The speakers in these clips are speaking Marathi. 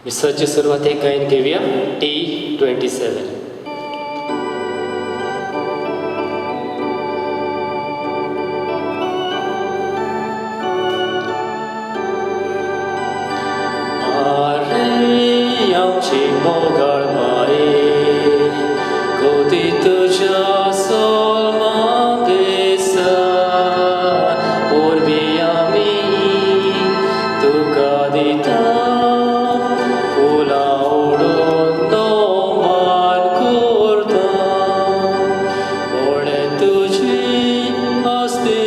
मिसाची सुरुवात एक गायन घेऊया T27. आमची मोगाळ माये गोदी तुझ्या सोलमागेसा पोरबी आमी तुका दिता फुलां ओडून तो मान करता ओडे तुजी आस्ती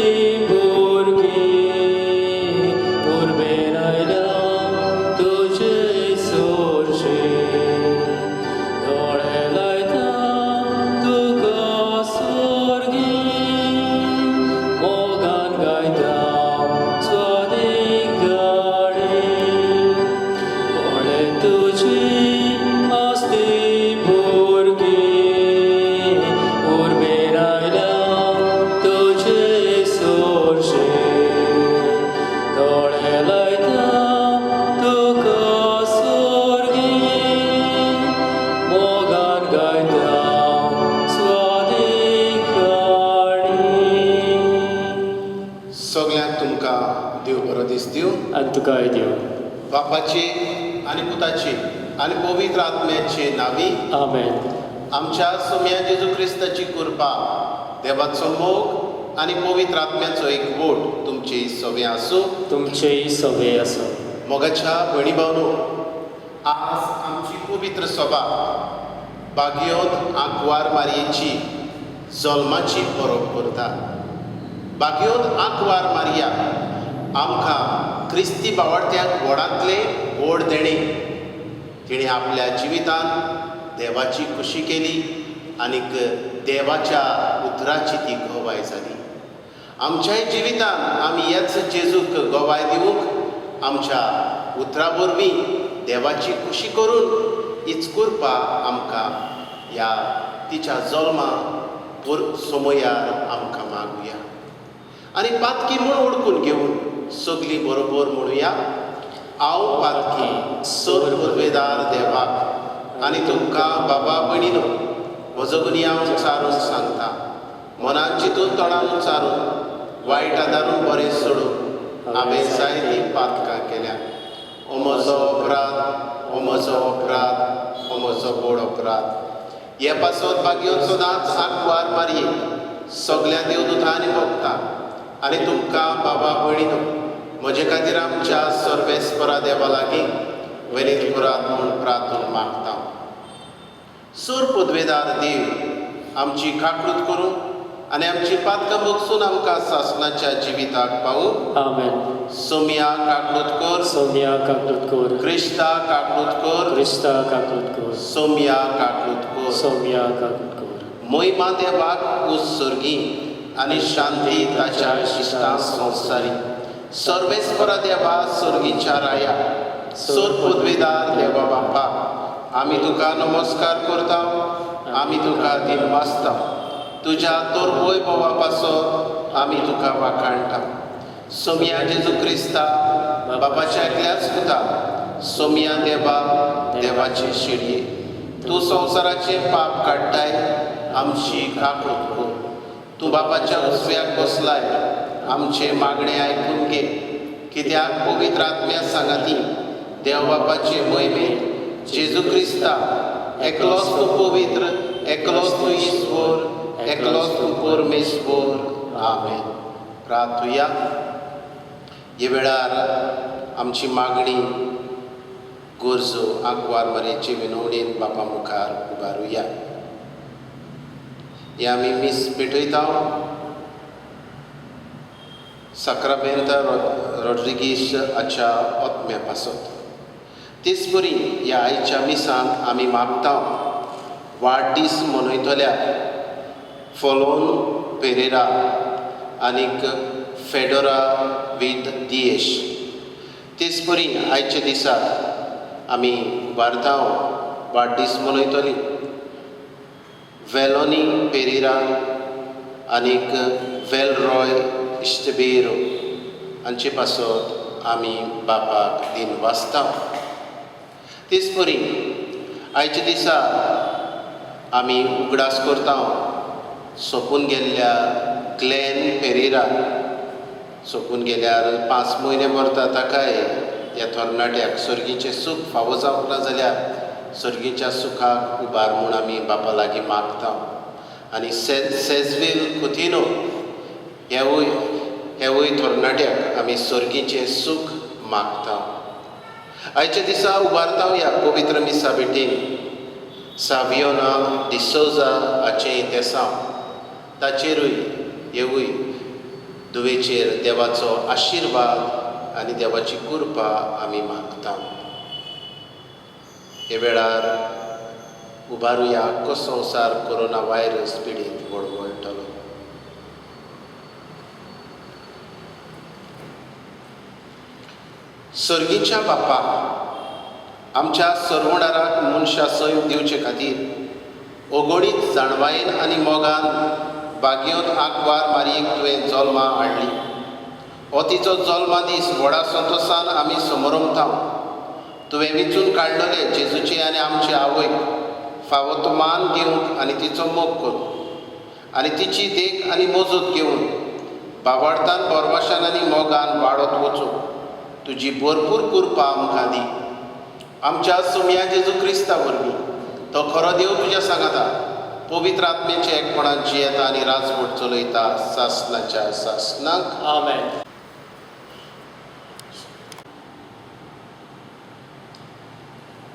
भुरगीं पोरबेर आयल्या तुजे सोरशी दोळे लायता तुका सोर्गी मोगान गायता स्वादीक गाणी ओडे तुजी आस्ती भुरगीं पोरबेर आयल्या तुजे सोरशी दोळे लायता तुका सोर्गी मोगान गायता स्वादीक गाणी. सगळ्यांक तुमकां देव बरो दीस दिवं. आनी तुकाय देव. बापाची आनी पुताची आनी पवित्र आत्म्याची नावी. आमेन. आमच्या सोम्या जेजू क्रिस्ताची कृपा, देवाचो मोग आनी पवित्र आत्म्याचो एकवट तुमची सगळे आसूं. तुमचेय सगळे आसा. मोगाच्या भयणी भावनो, आज आमची पवित्र सभा बागयोत आंकवार मारयेची जल्माची परब करता. बागयोत आंकवार मारया आमकां क्रिस्ती बावार्थ्यांक व्हडांतले व्हड देणे. तिणें आपल्या जिवितांत देवाची खुशी केली आनीक देवाच्या उतराची ती गोवाय जाली. आमच्याय जिवितांत आमी हेच जेजूक गोवाय दिवूंक आमच्या उतरा वरवीं देवाची खुशी करून हीच कृपा आमकां ह्या तिच्या जल्मा समयार आमकां मागुया. आनी पातकी म्हूण ओळखून घेवन सगळीं बरोबर म्हणुया. हांव पातकी सर उर्बेदार देवाक आनी तुमकां बाबा भयणीनो म्हजो गुन्यांव चारून सांगता. मनान चिंतून तोंडान चारून वायट आदारून बरें सोडून हांवें जायतीं पातकां केल्या. हो म्हजो अपराध, हो म्हजो अपराध, हो म्हजो व्हड अपराध. हे पासत बागयोत सदांच आंकवार मारये सगळ्या देवदूतांनी भोगता. आनी तुमकां बाबा भयणीनो म्हजे खातीर आमच्या सर्वेस्परा देवा लागीं विनीत करात म्हूण प्रार्थना मागता. सूर पदवेदार देव आमची काकूट करूं आनी आमची पातकां भोगसून आमकां सासणाच्या जिविताक पावूं. आमेन. सोम्या काकूट कर. सोम्या काकूट कर. क्रिस्ता काकूट कर. क्रिस्ता काकूट कर. सोम्या काकूट कर. सोम्या काकूट कर. मोहिमा देवाक उत्सर्गी आनी शांती ताच्या शिश्तां संवसारी. सर्वेस्परा देवा सर्गीच्या राया सोर पदवेदार देवा बापा आमी तुका नमस्कार करता. आमी तुका दिनवासता. तुज्या तोर वैभवा पासत आमी तुका वाखाणटा. सोम्या जेजू क्रिस्ता बापाच्या एकल्याच पुता सोम्या देवा देवाचे शिडये तूं संवसाराचे पाप काडटाय आमची काकूट कर. तूं बापाच्या उजव्याक बसलाय आमचे मागणे आयकून घे. कित्याक पवित्र आत्म्या सांगाती देव बापाचे मोहिमेंत जेजू क्रिस्ता एकलोच तूं पवित्र, एकलोच तूं ईश्वर, एकलोच तूं परमेश्वर. आमेन. प्रार्थुया. हे वेळार आमची मागणी गरजो आंकवार मारयेचे विनवणेन बापा मुखार उबारुया. हे आमी मीस पेटयता. सक्रामेंत रॉड्रिगीस हाच्या आत्म्या पासत. तेच परी ह्या आयच्या मिसांक आमी मागता वाडदीस मनयतल्या फोलोन पेरेरा आनीक फेडोरा विथ दियेश. तेच परी आयच्या दिसाक आमी वार्तांव वाडदीस मनयतली वेलोनी पेरेरा आनीक वेलरॉय इश्टबेरो हांचे पासत आमी बापाक दिन वाचता. तेच परी आयच्या दिसा आमी उगडास करता सोंपून गेल्ल्या ग्लेन पेरेरा सोंपून गेल्यार 5 म्हयने भरता ताकाय ह्या तरणाट्याक सर्गीचें सूख फावो जावंक ना जाल्यार सर्गीच्या सुखाक उबार म्हूण आमी बापा लागीं मागता. आनी सेजवील कुतिनो ह्यावूय तरणाट्याक आमी सर्गीचें सूख मागता. आयच्या दिसा उबारता ह्या पवित्र मिसा भेटीन सावियोना डिसोजा हाचें तेसांव ताचेरूय हेवूय दुवेचेर देवाचो आशिर्वाद आनी देवाची कृपा आमी मागता. हे वेळार उबारुया आख्खो संवसार कोरोना व्हायरस पिडीत वळवळटलो. सर्गीच्या बापा आमच्या सरवणाराक मनशा सैम दिवचे खातीर ओगोडीत जाणवायेन आनी मोगान बागयोन आंकवार मारयेक तुवें जल्मा हाडली. हो तिचो जल्मा दीस व्हडा संतोशान आमी समरमता. तुवें विचून काडलेले जेजूचे आनी आमचे आवयक फावो तो मान दिवंक आनी तिचो मोग करूंक आनी तिची देख आनी मोजूत घेवन बाबार्थान बोरवाशान आनी मोगान वाडत वचूंक तुजी भरपूर कृपा आमकां दी. आमच्या सुम्या जेजू क्रिस्ता वरवीं तो खरो देव तुज्या सांगाता पवित्र आत्मेचे एकपणान जियेता आनी राजवट चलयता सासणाच्या सासणाक. आमेन.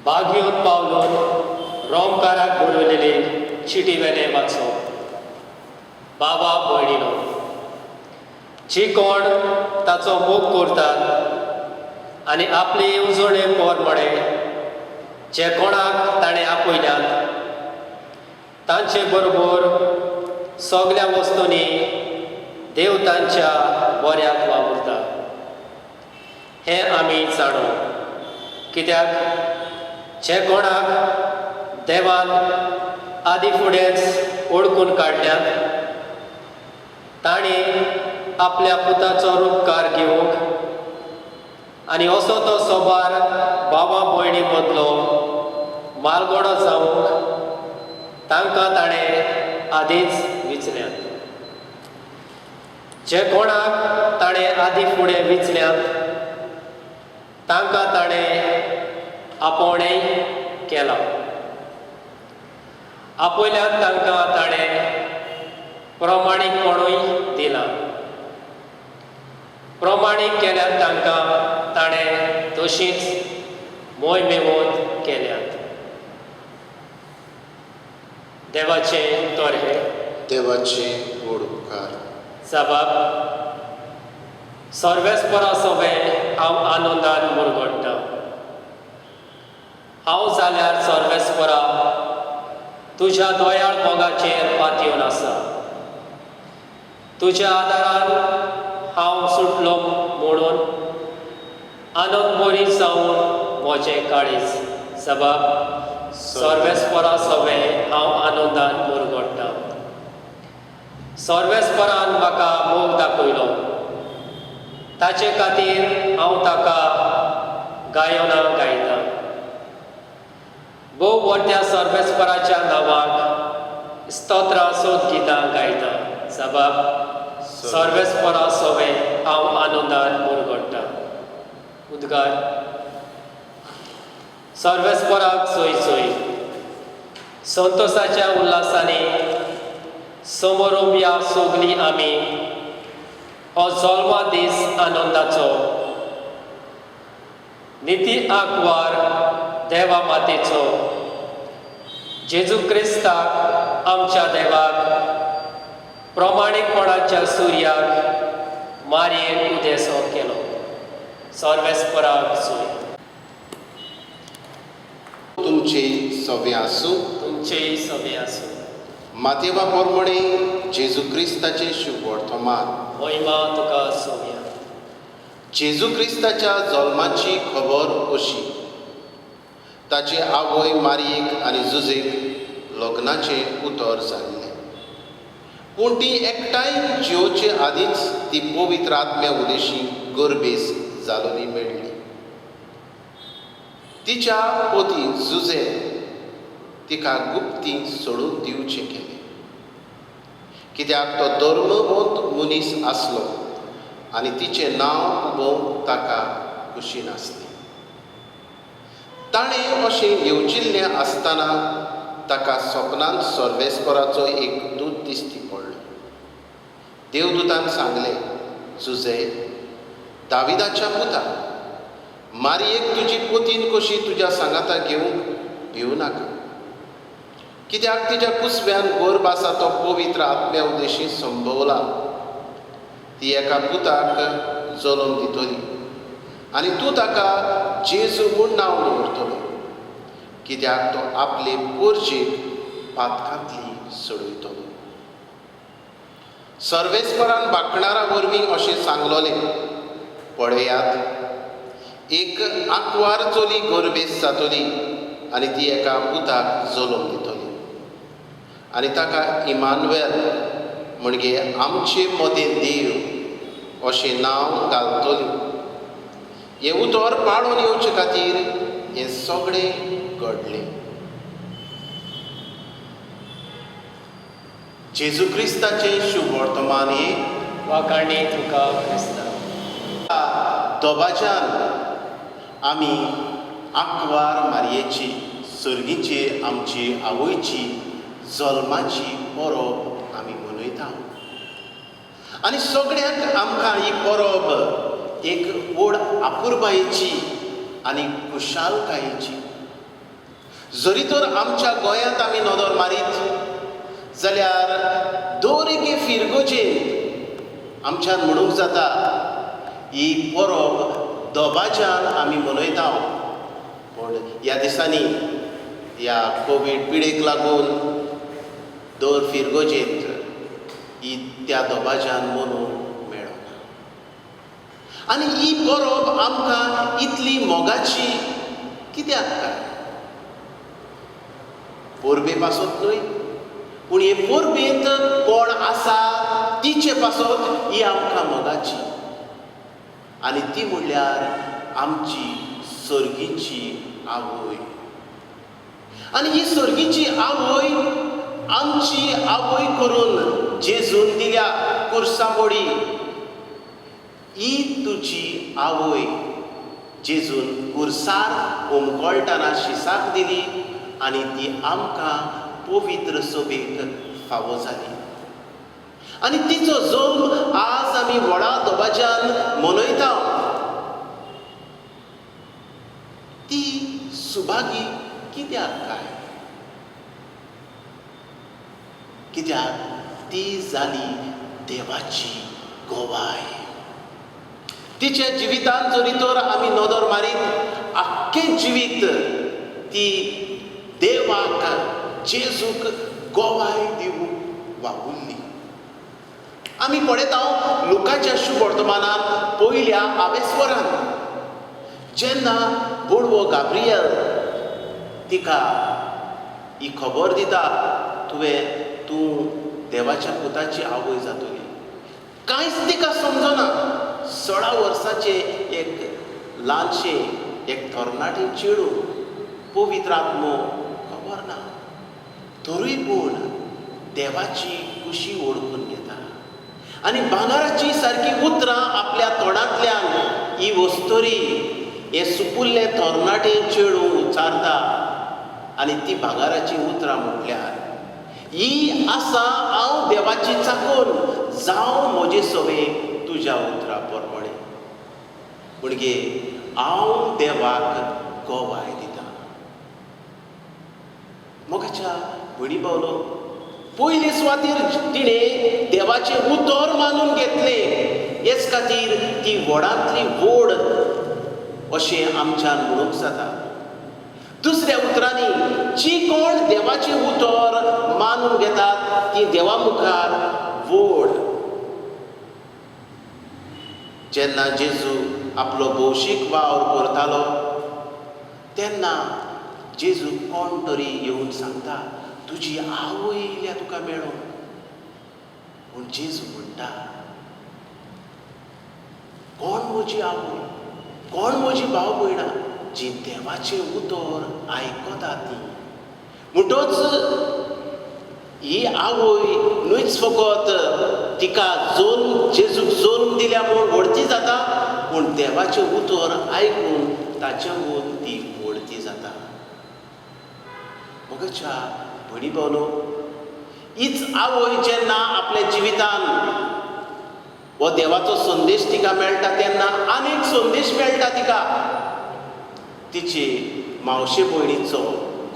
बागयोन पावलोन रोमकाराक बरयलेली चिटी वेले वाचो. बाबा भयणीनो, जी कोण ताचो मोग करतात आनी आपले येवजणे पोरमणे जे कोणाक ताणें आपयल्यात तांचे बरोबर सगळ्या वस्तूंनी देव तांच्या बऱ्याक वावुरता. हें आमी जाणो कित्याक जे कोणाक देवान आदी फुडेंच ओळखून काडल्यात ताणें आपल्या पुताचो उपकार घेवंक आनी असो तो सोबार बाबा भयणी मदलो मालगडो जावंक तांकां ताणें आदींच विचल्यात. जे कोणाक ताणें आदी फुडें विचल्यात तांकां ताणें आपोवणें केलां. आपयल्यात तांकां ताणें प्रमाणीकपणूय दिलां. प्रमाणीक केल्यात तांकां ताणें तशींच मोयमेवत केल्यात. देवाचें तोरे देवाचे व्हड उपकार. साबाब सर्वेस्परा सवें हांव आनंदान मुरगडटा. हांव जाल्यार सर्वेस्परा तुज्या दोयाळ मोगाचेर पातयेवन आसा. तुज्या आदारान हांव सुटलो म्हणून आनंद बरी जावन म्हजें काळीज. साबाब सर्वेस्परा सवें हांव आनंदान मुरगडटा. सर्वेस्परान म्हाका मोग दाखयलो ताचे खातीर हांव ताका गायनां गायता. भोव व्हडल्या सर्वेस्पराच्या नांवाक स्तोत्रां सोत गितां गायता. साबाब सर्वेस्परा सवें हांव आनंदान मुरगडटा. उद्गार. सर्वेस्पराक सोय सोय. संतोशाच्या उल्हासांनी समोरुंब या सगळीं आमी हो जल्मा दीस आनंदाचो निती आंकवार देवा मातेचो जेजू क्रिस्ताक आमच्या देवाक प्रमाणीकपणाच्या सुर्याक मारयेन उदेसो केलो. सर्वेस्पराक सोय. तुमचे सवे आसूं. तुमचेय सवे आसूं. मातेवा पोरमणे जेजू क्रिस्ताचे शुभ वर्तमान. महिमा तुका सोव्या. जेजू क्रिस्ताच्या जल्माची खबर अशी. ताचे आवय मारयेक आनी जुजेक लग्नाचे उतर जाल्ले. पूण ती एकठांय जिवचे आदींच ती पवित्र आत्म्या उदेशी गरबेस जालोली मेळ्ळी. तिच्या पोती जुजे तिका गुप्ती सोडून दिवचे केले, कित्याक तो धर्मवंत मनीस आसलो आनी तिचें नांव उबोवंक ताका खुशी नासली. ताणें अशें येवजिल्लें आसतना ताका सपनांत सर्वेस्पराचो एक दूत दिश्टी पडलो. देवदूतान सांगलें, जुजे, दाविदाच्या पुता, मारयेक तुजी पोतीन कशी तुज्या सांगाता घेवंक भिवू नाका, कित्याक तिच्या कुसव्यान गर्भ आसा तो पवित्र आत्म्या उद्देशी संभवला. ती एका पुताक जल्म दितली आनी तूं ताका जेजू म्हूण नांव दवरतलो, कित्याक तो आपले पोरचेक पातकांतली सोडयतलो. सर्वेस्परान बाखणारा वरवीं अशें सांगलोलें, पळयात, एक आंकवार चली गर्भेस जातली आनी ती एका पुताक जल्म दितली आनी ताका इमानुएल म्हणजे आमचे मदें देव अशें नांव घालतली. हें उतर पाळून येवचे खातीर हें सगळें घडलें. जेजू क्रिस्ताचें शुभ वर्तमान हे वाखाणे तुका क्रिस्ता. दोबाज्यान आमी आंकवार मारयेची, सर्गीचे आमची आवयची जल्माची परब आमी मनयता. आनी सगळ्यांक आमकां ही परब एक व्हड आपुरबायेची आनी खुशालकायेची. जरी तर आमच्या गोंयांत आमी नदर मारीत जाल्यार दर एके फिरगोजेन आमच्यान म्हणूंक जाता ही परब दोबाज्यान आमी मनयता. पूण ह्या दिसांनी ह्या कोवीड पिडेक लागून दर फिरगोजेंत ही त्या दोबाज्यान मनूंक मेळना. आनी ही परब आमकां इतली मोगाची कित्याक काय? पोरबे पासत न्हय, पूण हे पोरबेंत कोण आसा तिचे पासत ही आमकां मोगाची. आनी ती म्हणल्यार आमची सर्गीची आवय. आनी ही सर्गीची आवय आमची आवय करून जेजून दिल्या कुर्सामोडी, ही तुजी आवय जेजून कुर्सार उमकळटना शिसाक दिली आनी ती आमकां पवित्र सभेक फावो जाली. आनी तिचो जल्म आज आमी व्हडा दोबाज्यान मनयता. ती सुभागी कित्याक काय? कित्याक ती जाली देवाची गोवाय. तिच्या जिवितान जरी तर आमी नदर मारीत आख्खें जिवीत ती देवाक, जेजूक गोवाय दिवूंक वावुरली. आमी पळयता लुकाच्या शुभ वर्तमानांत पयल्या आवेस्वरान जेन्ना बोडवो गाब्रियल तिका ही खबर दिता, तूं देवाच्या पुताची आवय जातली. कांयच तिका समजना. 16 वर्सांचे एक ल्हानशें एक तरणाटें चेडूं, पवित्र आत्मो खबर ना. तरूय पूण देवाची कुशी ओळखून घेता आनी भांगाराची सारकी उतरां आपल्या तोंडांतल्यान ही वस्तोरी हें सुपुल्लें तरणाटें चेडूं उच्चारता. आनी ती भांगाराची उतरां म्हटल्यार, ही आसा हांव देवाची चाकून, जावं म्हजे सवेक तुज्या उतरा प्रमाणे. म्हणजे हांव देवाक गोवाय दिता. मोगाच्या भयणी भावलो, पयले सुवातेर तिणें देवाचें उतर मानून घेतलें. हेच खातीर ती व्हडांतली व्हड अशें आमच्यान म्हणूंक जाता. दुसऱ्या उतरांनी जी कोण देवाचें उतर मानून घेतात ती देवा मुखार व्हड. जेन्ना जेजू आपलो भौशीक वावर करतालो तेन्ना जेजू कोण तरी येवन सांगता, तुजी आवय येयल्या तुका मेळोन. पूण जेजू म्हणटा, कोण म्हजी आवय, कोण म्हजी भाव भयणां? जी देवाचे उतर आयकता ती. म्हणटच ही आवय न्हूच फकत तिका जेजूक जल्म दिल्या म्हूण व्हडती जाता, पूण देवाचें उतर आयकून ताचेहून ती व्हडती जाता. मोगाच्या भणी भावनो, हीच आवय जेन्ना आपल्या जिवितान हो देवाचो संदेश तिका मेळटा तेन्ना आनीक संदेश मेळटा तिका तिचे मावशे भयणीचो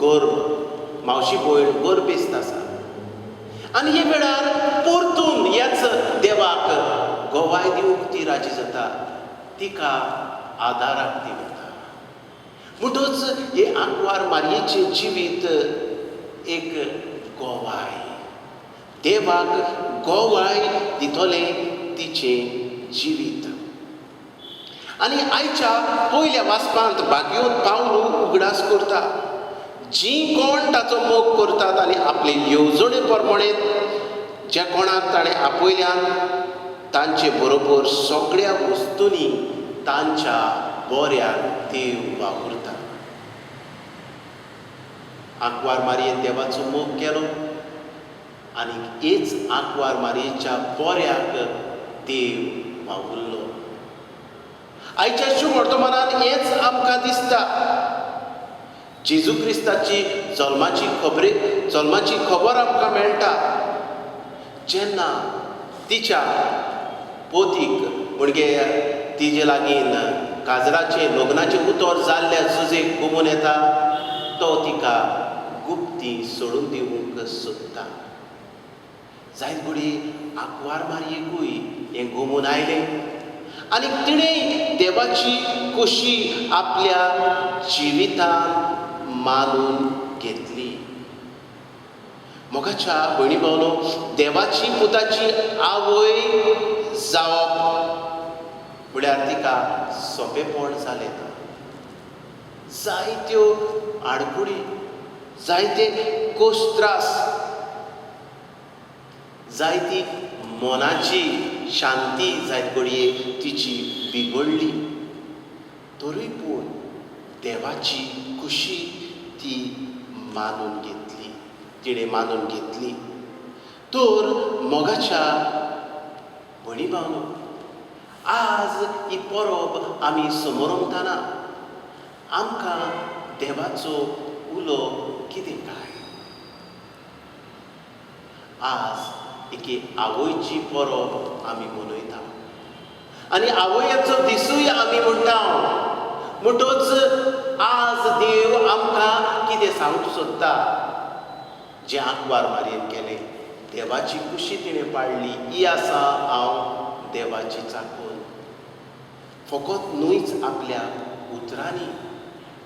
गर्भ, मावशी भयण गर्भेस्त आसा. आनी हे वेळार परतून ह्याच देवाक गोवाय दिवंक ती राजी जाता, तिका आदाराक ती वता. म्हणटच हे आंकवार मारयेचें जिवीत एक गोवाय, देवाक गोवाय दितलें तिचें जिवीत. आनी आयच्या पयल्या वाचपांत भाग्योत पावलू उगडास करता. जी कोण ताचो मोग करतात आनी आपले येवजणे प्रमाणे ज्या कोणाक ताणें आपयल्यान तांचे बरोबर सगळ्या वस्तूंनी तांच्या बऱ्याक देव वावुरता. आंकवार मारयेन देवाचो मोग केलो आनी हेच आंकवार मारयेच्या बऱ्याक देव वावुरलो. आयच्या शुभ वर्तमानान हेच आमकां दिसता. जेजू क्रिस्ताची जल्माची खबर आमकां मेळटा जेन्ना तिच्या पोतीक म्हणजे तिजे लागीं काजराचे लग्नाचें उतर जाल्ल्या झुजेक घुमून येता. तो तिका गुप्ती सोडून दिवंक सोदता. जायत घडी आंकवार मारयेकूय हें घुमून आयलें आनी तिणें देवाची खोशी आपल्या जिवितान मानून घेतली. मोगाच्या भयणी भावनो, देवाची पुताची आवय जावप म्हळ्यार तिका सोंपेपण जालें ना. जायत्यो आडकुळी, जायते कोश्त्रास, जायती मनाची शांती जायत घडये तिची बिगडली. तरी पूण देवाची खुशी ती मानून घेतली, तिणें मानून घेतली. तर मोगाच्या भणी भावनो, आज ही परब आमी समोरंताना आमकां देवाचो उलो कितें काय? आज एके आवयची परब आमी मनयता आनी आवयाचो दिसूय आमी म्हणटा. म्हणटच आज देव आमकां कितें सांगूंक सोदता? जें आंकवार मारयेन केलें, देवाची खुशी तिणें पाळली. ही आसा हांव देवाची चाकून. फकत न्हूच आपल्या उतरांनी,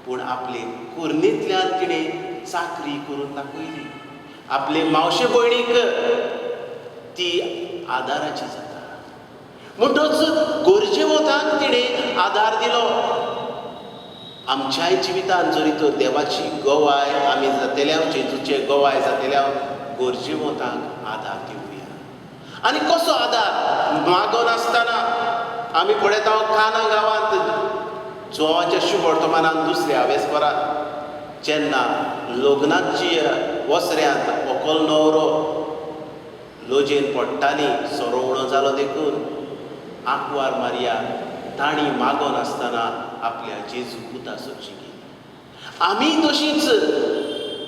पूण आपले कुर्णेंतल्यान तिणें चाकरी करून दाखयली. आपले मावशे भयणीक ती आदाराची जाता. म्हणटच गरजे वताक तिणें आदार दिलो. आमच्याय जिवितान जरी तर देवाची गोवाय आमी जातल्या, जेजूचे गोवाय जातल्या, गरजे वताक आदार दिवया. आनी कसो आदार? मागो नासतना आमी पळयता काना गांवांत जोवाच्या शुभ वर्तमानान दुसऱ्या आवेस्परांत जेन्ना लग्नाची वसऱ्यांत व्हंकल न्हवरो लोजयेन पडटाली, सोरो उणो जालो देखून आंकवार मारया ताणी मागो नासतना आपल्या जेजू पुता सोडची गेली. आमी तशींच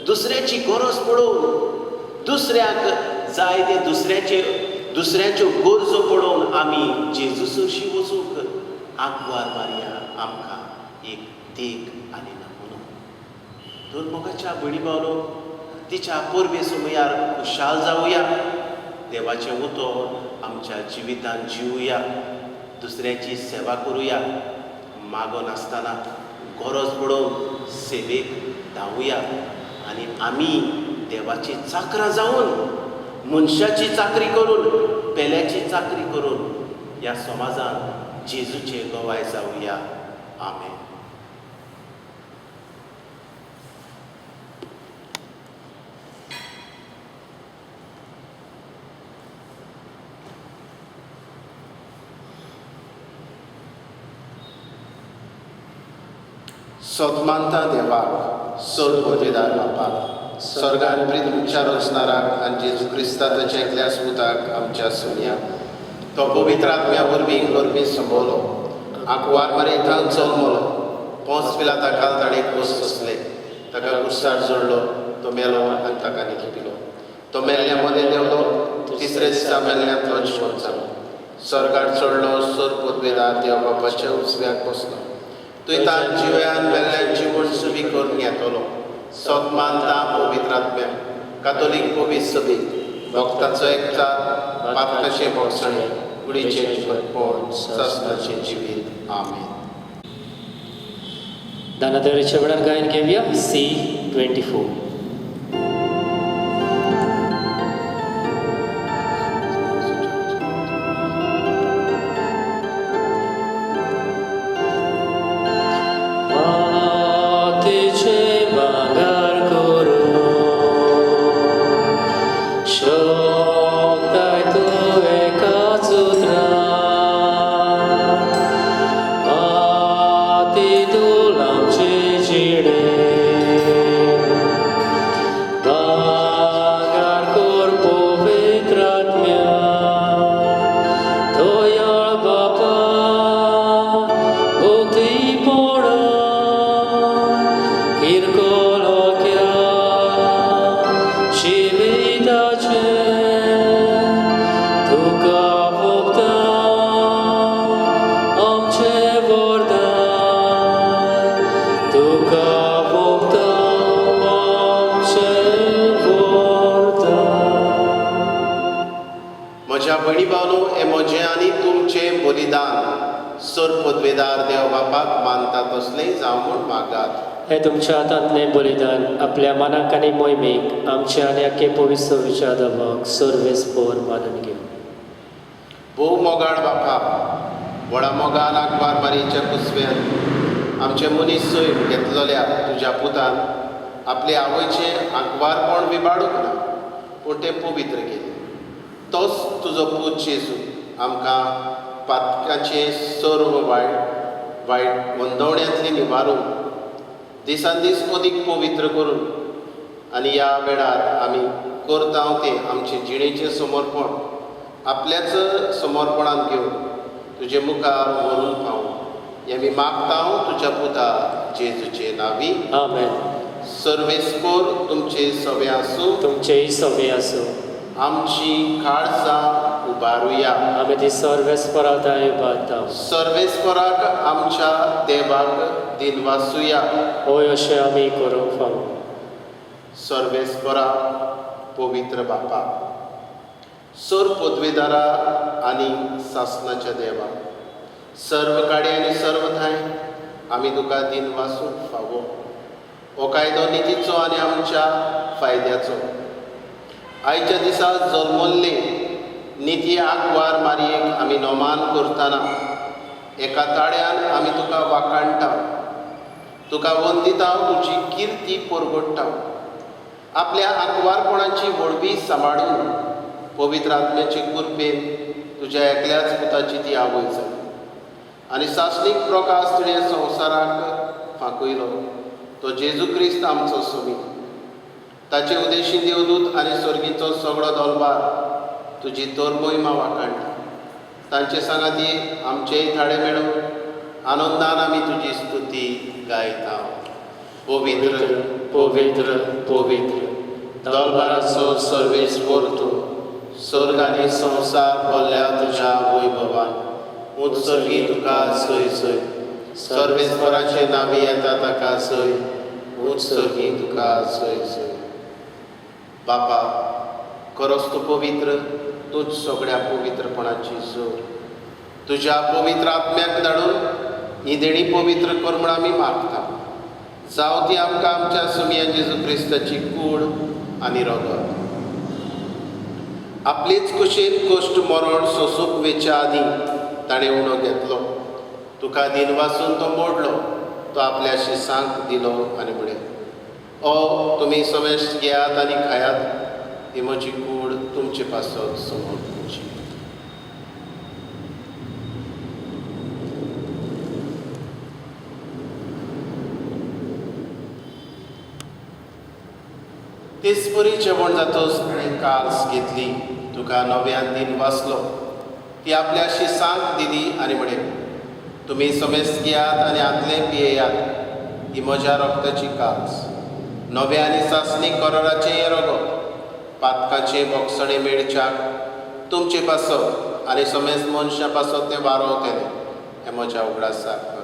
दुसऱ्याची गरज पळोवन, दुसऱ्याक जाय ते दुसऱ्याच्यो गरजो पळोवन आमी जेजू सरशी वचूंक आंकवार मारया आमकां एक देख आनी नमुनो. तर मोगाच्या भयणी भावनो, तिच्या परबे समयार खुशाल जावया. देवाचें उतर आमच्या जिवितान जिवया. दुसऱ्याची सेवा करुया. मागो नासतना गरज पडोवन सेवेक धांवया. आनी आमी देवाची चाकरां जावन, मनशाची चाकरी करून, पेल्याची चाकरी करून ह्या समाजान जेजूचे गोवाय जावया. आमेन. सोदमानता देवाक सोर पदवीदार बापाक स्वर्गान प्रीत उच्चार असणाराक आनी जेजू क्रिस्ताच्या एकल्या सुताक आमच्या सुन्या तो पवित्र आत्म्या वरवीं गरमी संभोवलो आंकवार मारयेंत जल्मलो पोंच पिलाता काल ताणें कोस सोंसले ताका कुर्सार जोडलो तो मेलो आनी ताका न्हिदपिलो तो मेल्ल्या मदें देंवलो तिसरे दिसा मेल्ल्यांतलो जिवंत जालो स्वर्गार चडलो सोर पदवेदार देव बापाच्या उजव्याक बसलो तुयतान जिव्यान मेल्ल्यांची वंशवी करून येतलो सोदमानता पवित्र आत्म्या कातोलीक पवित्र सभी भक्ताचो एकचार पातकाचे भोगसणे कुडीचे जीवनपण ससनाचे जिवीत आमेन. दानादेवाच्या वेळार गायन घेवया C24. म्हज्या भयणी भावनो हे म्हजें आनी तुमचें बलिदान सोर पदवेदार देव बापाक मानता तसलें जावं म्हूण मागात. हे तुमच्या हातांतलें बलिदान आपल्या मनाक आनी मोहिमेक आमचे आनी आख्खे पवित्र विचार दबाक सर्वेस्पोर मानून घेव. भोव मोगाळ बापा व्हडा मोगान आंकवार मारयेच्या कुसव्यान आमचे मनीस सोय घेतलोल्या तुज्या पुतान आपले आवयचें आंकवारपण विबाडूंक ना पूण तें पवित्र केलें. तोच तुजो पूत जेजू आमकां पातकाचे सर्व वायट वंदवण्यांतली निवारून दिसान दीस अदीक पवित्र करून आनी ह्या वेळार आमी करता तें आमचें जिणेचें समर्पण आपल्याच समर्पणान घेवन तुजे मुखार व्हरून पावूं हें आमी मागता तुज्या पुता जेजूचे नांवी आमेन. सर्वेस्पोर तुमचे सवे आसूं तुमचेय सवे आसूं. आमची काळजां उबारुया. आमी ती सर्वेस्पराताय बाता सर्वेस्पराक आमच्या देवाक दिनवासुया. होय अशें आमी करूंक फावो. सर्वेस्परा पवित्र बापा सोर पदवेदारा आनी सासणाच्या देवा सर्व काडे आनी सर्व थाय आमी तुका दिनवासूंक फावो. हो कायदो नितीचो आनी आमच्या फायद्याचो. आयच्या दिसा जल्मल्ले निती आंकवार मारयेक आमी नोमान करतना एका ताळ्यान आमी तुका वाखाणटा तुका वंदिता तुजी किर्ती परगडटा. आपल्या आंकवारपणाची वळवी सांबाळून पवित्र आत्म्याचे कृपेन तुज्या एकल्याच पुताची ती आवय जाली आनी सासणीक प्रकाश तिणें संवसाराक फांकयलो तो जेजू क्रिस्त आमचो सोमी. ताचे उदेशी देवदूत आनी स्वर्गीचो सगळो दरबार तुजी तोर मोहिमा वाखाणटा. तांचे सांगाती आमचेय थाळे मेळून आनंदान आमी तुजी स्तुती गायता. पवित्र पवित्र पवित्र दरबाराचो सर्वेस्वर तूं स्वर्ग आनी संवसार भरल्या तुज्या वैभवान उत्सर्गी तुका सय सय. सर्वेस्वराचे नांवी येता ताका सय उत्सर्गी तुका सय सय. बापा खरोच तूं पवित्र तूंच सगळ्या पवित्रपणाची जोर. तुज्या पवित्र आत्म्याक धाडून ही देणी पवित्र कर म्हूण आमी मागता. जावं ती आमकां आमच्या सुमया जेजू क्रिस्ताची कूड आनी रगत. आपलीच कुशीन कश्ट मरण सोंसूंक वेच्या आदीं ताणें उणो घेतलो. तुका दिनवासून तो मोडलो तो आपल्या शिसांक दिलो आनी म्हळें ओ तुमी समेश घेयात आनी खायात ही म्हजी कूड तुमचे पासत समोर तुमची. तेच परी जेवण जातोच ताणें काल्स घेतली, तुका नव्यान दिन वाचलो, ती आपल्या शिसांक दिली आनी म्हणे, तुमी समेस्त घेयात आनी आदले पियेयात, ही म्हज्या रोगताची काल्स. नवे आनी सासणी कोराराचें हें रगत, पातकाचे बोगसणे मेळच्याक तुमचे पासत आनी समेस्त मनशां पासत तें वारोवतलें, हें म्हज्या उगडासाक बघा.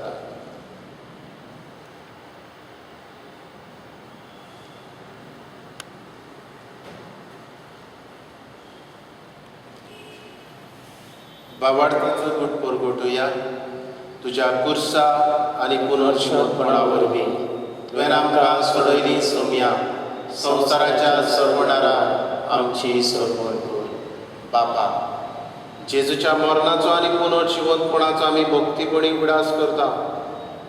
बावार्थाचो घुट परगटुया, तुज्या कुर्सा आनी पुनर्जीवनपणा वरवीं तुवें आमकां सोडयली सोम्या, संवसाराच्या सर्वणारा आमची सरवण कर. बापा, जेजूच्या मरणाचो आनी पुनर्जीवनपणाचो आमी भक्तीपणी उगडास करता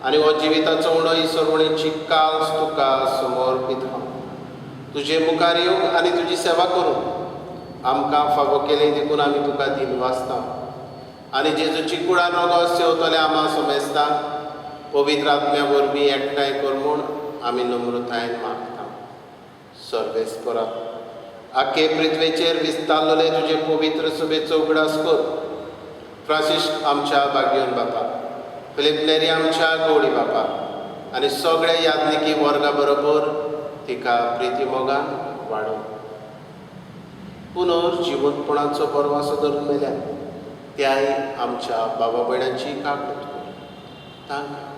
आनी हो जिविताचो उणो ही सरवणेची काल्स तुका समर्पिता. तुजे मुखार येवंक आनी तुजी सेवा करूंक आमकां फावो केलें देखून आमी तुका दिन वाचता आनी जेजूची कुळार रोगो सेवतले आमा समेस्तांक पवित्र आत्म्या वरवीं एकठांय कर म्हूण आमी नम्रतायेन मागता. सर्वेस्परा, आख्खे पृथ्वेचेर विस्तारलेले तुजे पवित्र सभेचो उगडास कर. फ्रांसिस्क आमच्या भाग्योन बापा, फिलीप नेरी आमच्या गवळी बापा आनी सगळे याज्ञिकी वर्गा बरोबर तिका प्रिती मोगान वाडोव. पुनर्जीवनपणाचो परवासो धरून मेल्या त्याय आमच्या बाबा भयणांची काकूट कर तांकां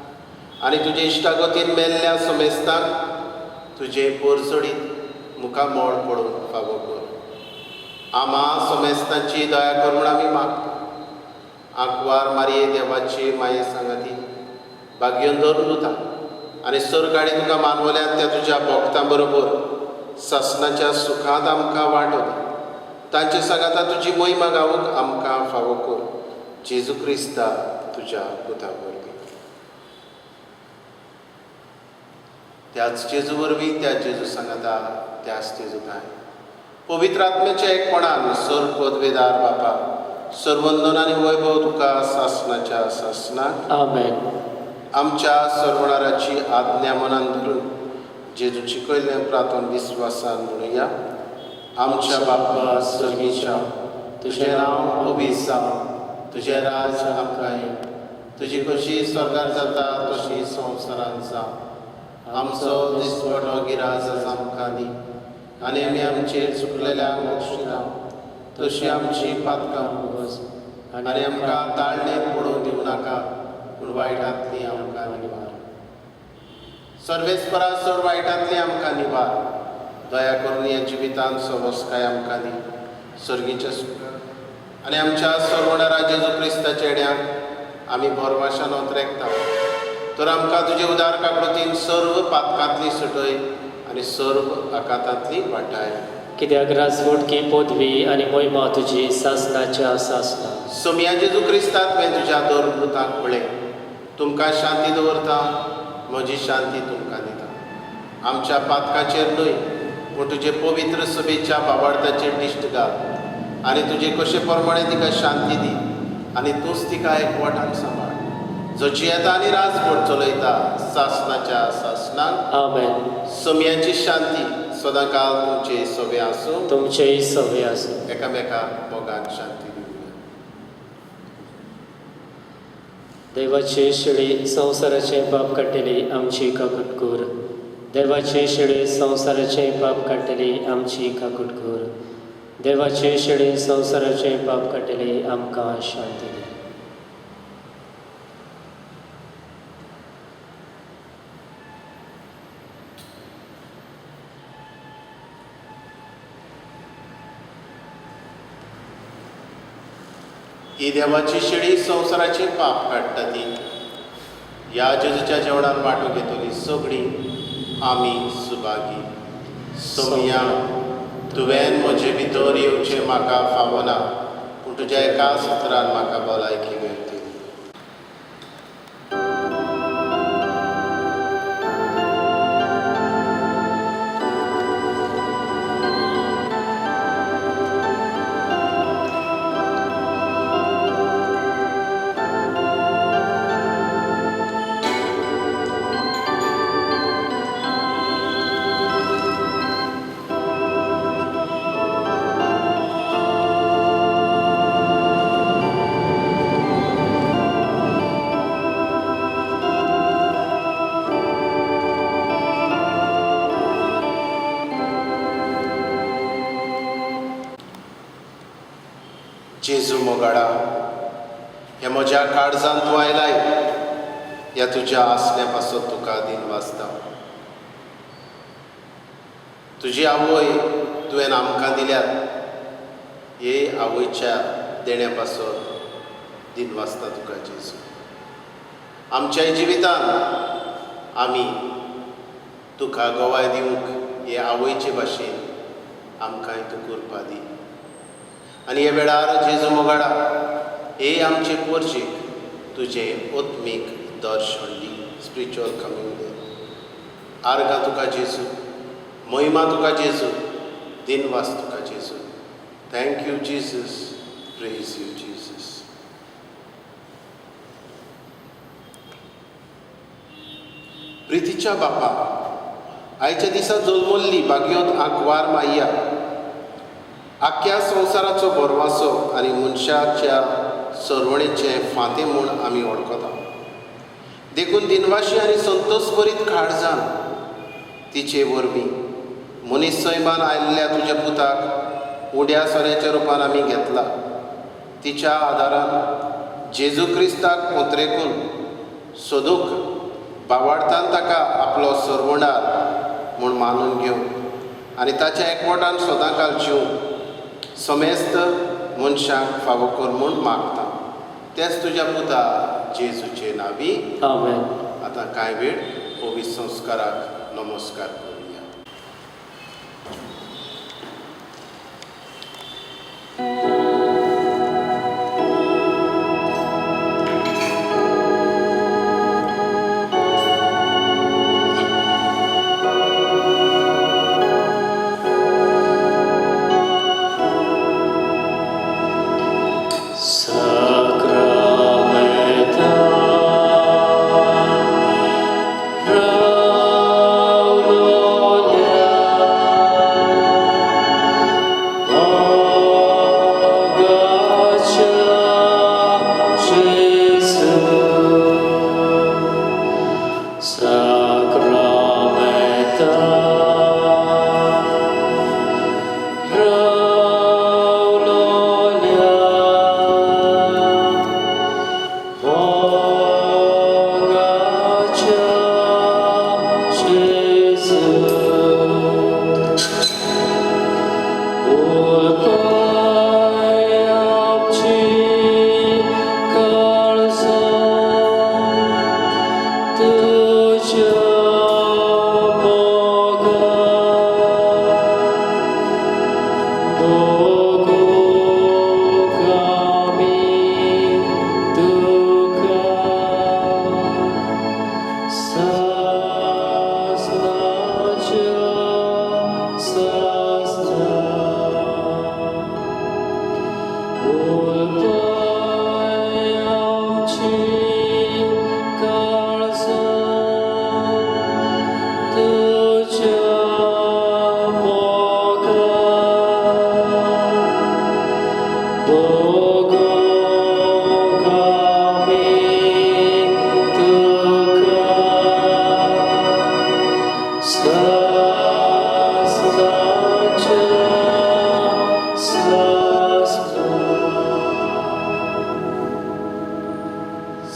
आनी तुजे इश्टागतीन मेल्ल्या समेस्तांक तुजे पोरसडीत मुखामोळ पडूंक फावो कर. आमा समेस्तांची दया कर म्हूण आमी मागता. आंकवार मारये देवाची माये सांगाती भाग्योन धरून उरता आनी सरकाळी तुका मानवल्यान त्या तुज्या भक्तां बरोबर सासणाच्या सुखांत आमकां वांटो दी. तांचे सांगाता तुजी महिमा गावूंक आमकां फावो कर. जेजू क्रिस्ता तुज्या पुता वरवीं. त्याच जेजू वरवीं, त्या जेजू सांगाता, त्याच जेजू काय पवित्र आत्म्याच्या एकपणान सर पदवेदार बापा, सर्वंदन आनी वैभव तुका सासणाच्या सासणाक. आमेन. आमच्या सर्वणाराची आज्ञा मनान धरून जेजूची कळिल्लें प्रार्थन विस्वासान म्हणुया. आमच्या बापा स्वर्गीच्या, तुजें नांव पवित्र जावं, तुजें राज आमकां ये, तुजी कशी स्वर्गार जाता तशी संवसारांत जावं. आमचो दिसवटो गिराज आमकां दी आनी आमी आमचेर चुकलेल्यांक बक्षिता तशी आमची पातकां भोगोस आनी आमकां ताळणेक पडूंक दिवं नाका, पूण वायटांतली आमकां निवार. सर्वेस्परा चड वायटांतली आमकां निवार. दया करून ह्या जिवितांत सवस्काय आमकां दी सर्गीच्या सुखाक आनी आमच्या सर्वणारा जेजू क्रिस्ताच्या चेड्यांक आमी भरवशान ओतरेकता. तर आमकां तुजे उदार काकूतीन सर्व पातकांतली सुटय आनी सर्व आकांतांतली वाटाय. कित्याक राजवटकी पदवी आनी महिमा तुजी सासणाच्या सासणा. सोम्या जेजू क्रिस्ता तुवें तुज्या दोन पुतांक पळय. तुमकां शांती दवरता, म्हजी शांती तुमकां दिता. आमच्या पातकाचेर न्हय पूण तुजे पवित्र सभेच्या भावार्थाचेर दिश्ट घाल आनी तुजे कशे प्रमाणे तिका शांती दी आनी तूंच तिका एकवटान सांबाळ. जो जियेता आनी राजवट चलयता सासणाच्या सासणाक. आमेन. सोम्याची शांती सदांकाळ तुमचे सवे आसूं. तुमचेय सवे आसूं. एकामेकाक मोगान शांती दिवया. देवाचे शेळी संवसाराचें पाप काडटली आमची काकूट कर. देवाचे शेळे संवसाराचें पाप काडटली आमची काकूट कर. देवाचे शेळे संवसाराचें पाप काडटली आमकां शांती दी. ही देवाची शेळी संवसाराचे पाप काडटा ती. ह्या जेजूच्या जेवणान वांटो घेतली सगळीं आमी सुभागी. सोम्या, तुवें म्हजे भितर येवचें म्हाका फावना, पूण तुज्या एका सुत्रान म्हाका भलायकी मेळटली. जेजू मोगाडा, हे म्हज्या काळजांत तूं आयलाय, ह्या तुज्या आसल्या पासत तुका दिन वाजता. तुजी आवय तुवें आमकां दिल्यात, हे आवयच्या देण्या पासत दिन वाजता तुका जेजू. आमच्या जिवितांत आमी तुका गोवाय दिवंक हे आवयचे भाशेन आमकांय तूं करपा दी. आनी हे वेळार जेजू मोगाडा, हे आमचे पोरचेक तुजें ओत्मीक दर्शन दी, स्पिरिच्युअल कम्युनियन. आर्गां तुका जेजू, महिमा तुका जेजू, दिनवास तुका जेजू. Thank you Jesus, praise you Jesus. प्रितीच्या बापा, आयच्या दिसा जल्मल्ली भाग्योत आंकवार मायया आख्या संवसाराचो बरवासो आनी मनशाच्या सरवणेचें फांतें म्हूण आमी वळखता. देखून दिनवाशी आनी संतोश भरीत काळजान तिचे वरवीं मनीस सैमान आयिल्ल्या तुज्या पुताक उड्या सोन्याच्या रुपान आमी घेतला. तिच्या आदारान जेजू क्रिस्ताक पोत्रेकून सोदूक बावार्थान ताका आपलो सरवणार म्हूण मानून घेवन आनी ताच्या एकवटान सदांकाल जिवन समेस्त मनशांक फावो कर म्हूण मागता. तेच तुज्या पुता जेजूचे नांवी आमेन. आतां कांय वेळ पवित्र संस्काराक नमस्कार करुया.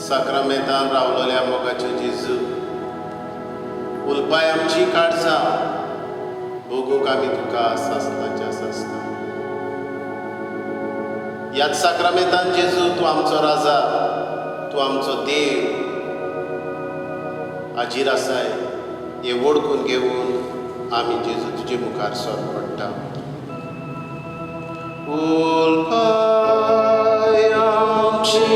साक्रामेंतान रावलेल्या मोगाचे जेजू, उलपाय आमची काळजां भोगूंक आमी तुका सासणाच्या सासता. ह्याच साक्रामेंतान जेजू तूं आमचो राजा, तूं आमचो देव हाजीर आसाय. हे वळखून घेवन आमी जेजू तुजे मुखार सोर पडटा. उलपाय आमची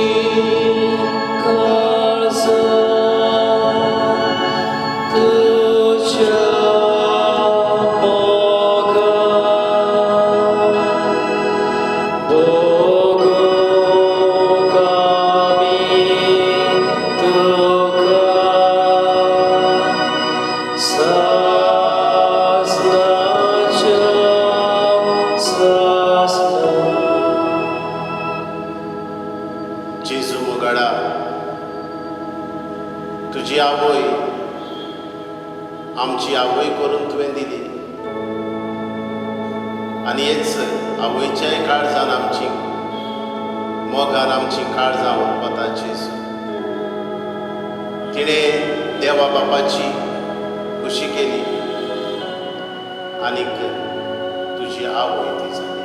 जेजू मोगाडा, तुजी आवय आमची आवय करून तुवें दिली आनी हेच आवयच्याय काळजान आमची मोगान आमची काळजां वता जेजू. तिणें देवा बापाची खुशी केली आनीक तुजी आवय ती जाली.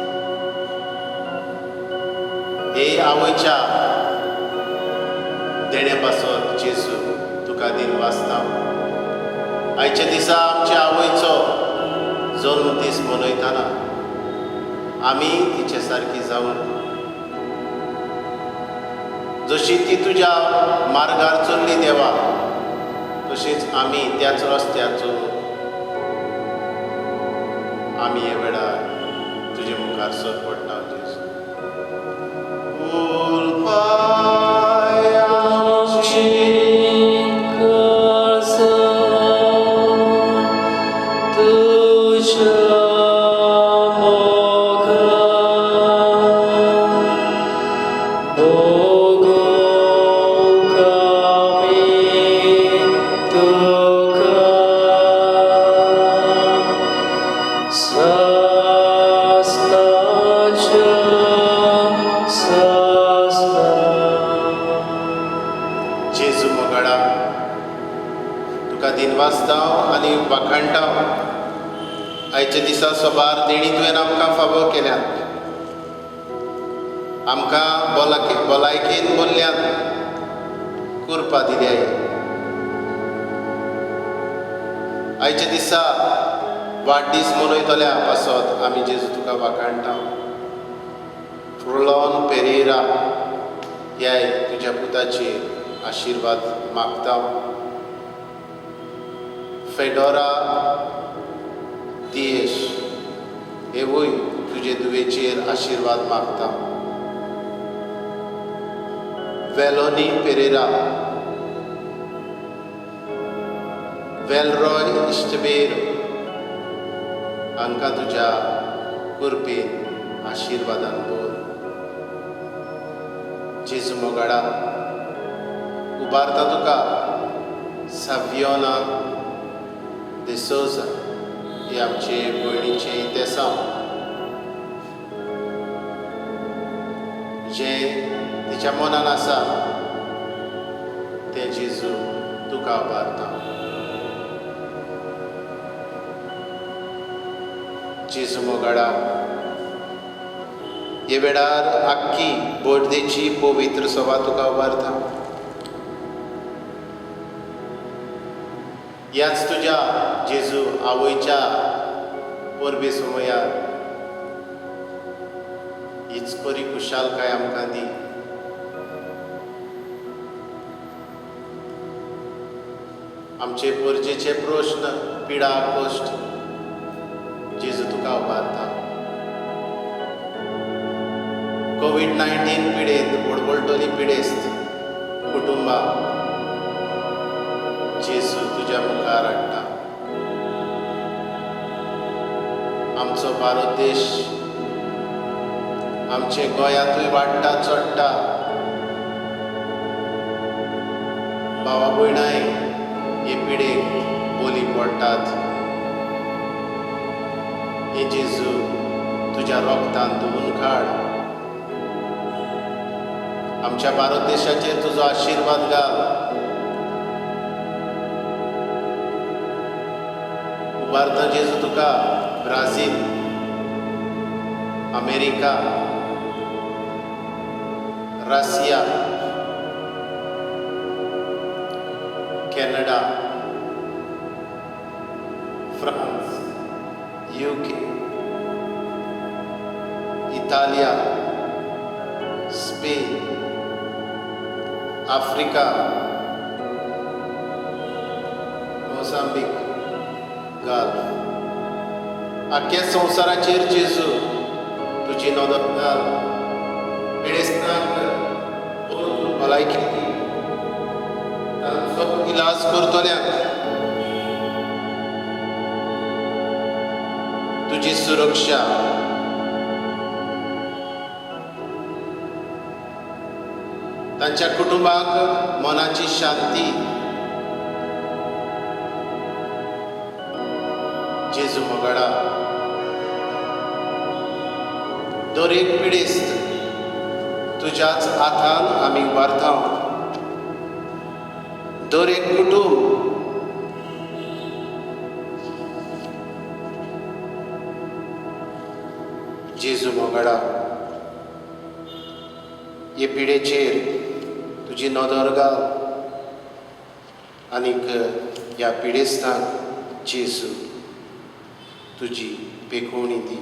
हे आवयच्या देण्या पासत जेजू तुका दिन वाचता. आयच्या दिसा आमच्या आवयचो जल्म दीस मनयतना आमी तिचे सारकी जावन जशी ती तुज्या मार्गार चल्ली देवा तशीच आमी त्याच रस्त्यार चलूं आमी हे वेळार तुजे मुखार सर पडटा जेजू. जेजू मोगाडा तुका दिन वाचतां आनी वाखाणटां. आयच्या दिसा सोबार देणी तुवें आमकां फावो केल्यात. आमकां भलायकेन बोल्ल्यान कुरपा दिल्याय. आयच्या दिसा वाडदीस मनयतल्या पासत आमी जेजू तुका वाखाणटां. फ्रोलॉन पेरेरा ह्याय तुज्या पुताचेर आशिर्वाद मागता. फेडोरा दियेश हेवूय तुजे दुवेचेर आशिर्वाद मागता. वेलोनी पेरेरा, वेलरॉय इश्टबेर हांकां तुज्या कुरपेन आशिर्वादान भर. जेजू मोगाडा उबारता तुका सावियोना de Souza हे आमचे भयणीचे इतेसां जे तिच्या मनान आसा ते जेजू तुका उबारता. जेजू मोगाडा हे वेळार आख्खी बोडदेची पवित्र सभा तुका उबारता. ह्याच तुज्या जेजू आवयच्या परबे समयार हीच बरी खुशालकाय आमकां दी. आमचे परजेचे प्रश्न पिडा कश्ट जेजू तुका उबारता. कोविड-19 पिडेंत वळवळटली पिडेस्त कुटुंबां जेजू तुज्या मुखार हाडटा. आमचो भारत देश आमचे गोंयांतूय वाडटा चडटा. भावा भयणाय हे पिडेक बोली पडटात. हे जेजू तुज्या रोगतान धुवून काड. आमच्या भारत देशाचेर तुजो आशिर्वाद घाल. उबारता जेजू तुका Brazil, America, Russia, Canada, France, UK, इटालिया, स्पेन, आफ्रिका, मोझांबीक, घाल. आख्या संवसाराचेर जेजू तुजी नदर घाल. पिडेस्तांक भलायकी तांचो इलाज करतल्यांक तुजी सुरक्षा तांच्या कुटुंबाक मनाची शांती जेजू मोगाडा. दर एक पिडेस्त तुज्याच हातान आमी व्हरता. दर एक कुटुंब जेजू मोगडा हे पिडेचेर तुजी नदर घाल आनीक ह्या पिडेस्तान जेजू तुजी पेखोवणी दी.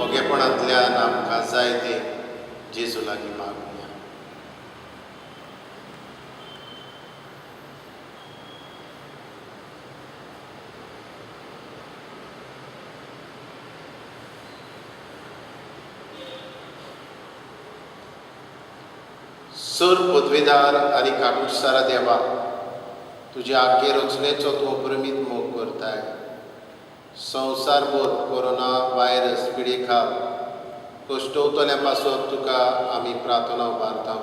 ओगेपणांतल्यान आमकां जाय तें जेजू लागीं मागुया. सर पदवीदार आनी काकुटसारा देवा, तुज्या आख्खे रचनेचो तूं अप्रमीत मोग करताय. संवसारभर कोरोना व्हायरस पिडेखाल कश्टवतल्या पासत तुका आमी प्रार्थना उबारता.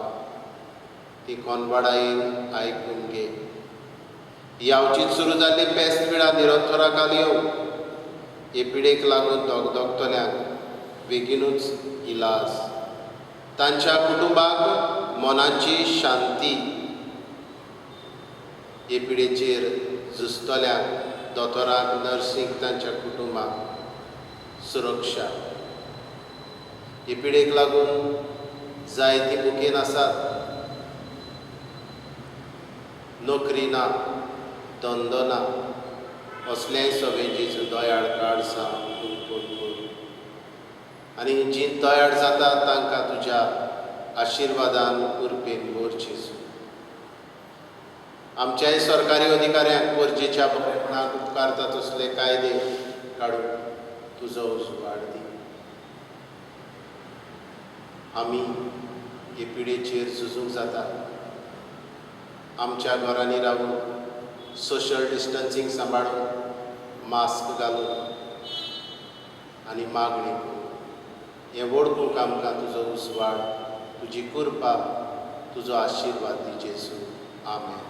ती कोनवाडायेन आयकून घे. यावचीत सुरू जाल्ली पेस्त पिडा निरंतराकाल येवं. हे पिडेक लागून दोगदोगतल्यांक बेगीनूच इलाज. तांच्या कुटुंबाक मोनाची शांती. हे पिडेचेर झुजतल्यांक दोतोराक नर्सींक तांच्या कुटुंबाक सुरक्षा. हे पिडेक लागून जायती बुकेन आसात. नोकरी ना, धंदो ना, असलेंय सगळें जेजू दयाळ काडसा आनी जीं तयार जाता तांकां तुज्या आशिर्वादान उरपेन भर जेजू. आमच्याय सरकारी अधिकाऱ्यांक गरजेच्या बरेपणाक उपकारता तसले कायदे काडून तुजो उजवाड दी. आमी हे पिडेचेर झुजूंक जाता. आमच्या घरांनी रावून सोशल डिस्टन्सींग सांबाळून मास्क घालून आनी मागणी करून हें वळखूंक आमकां तुजो उजवाड, तुजी कृपा, तुजो आशिर्वाद दी जेजू. आमेन.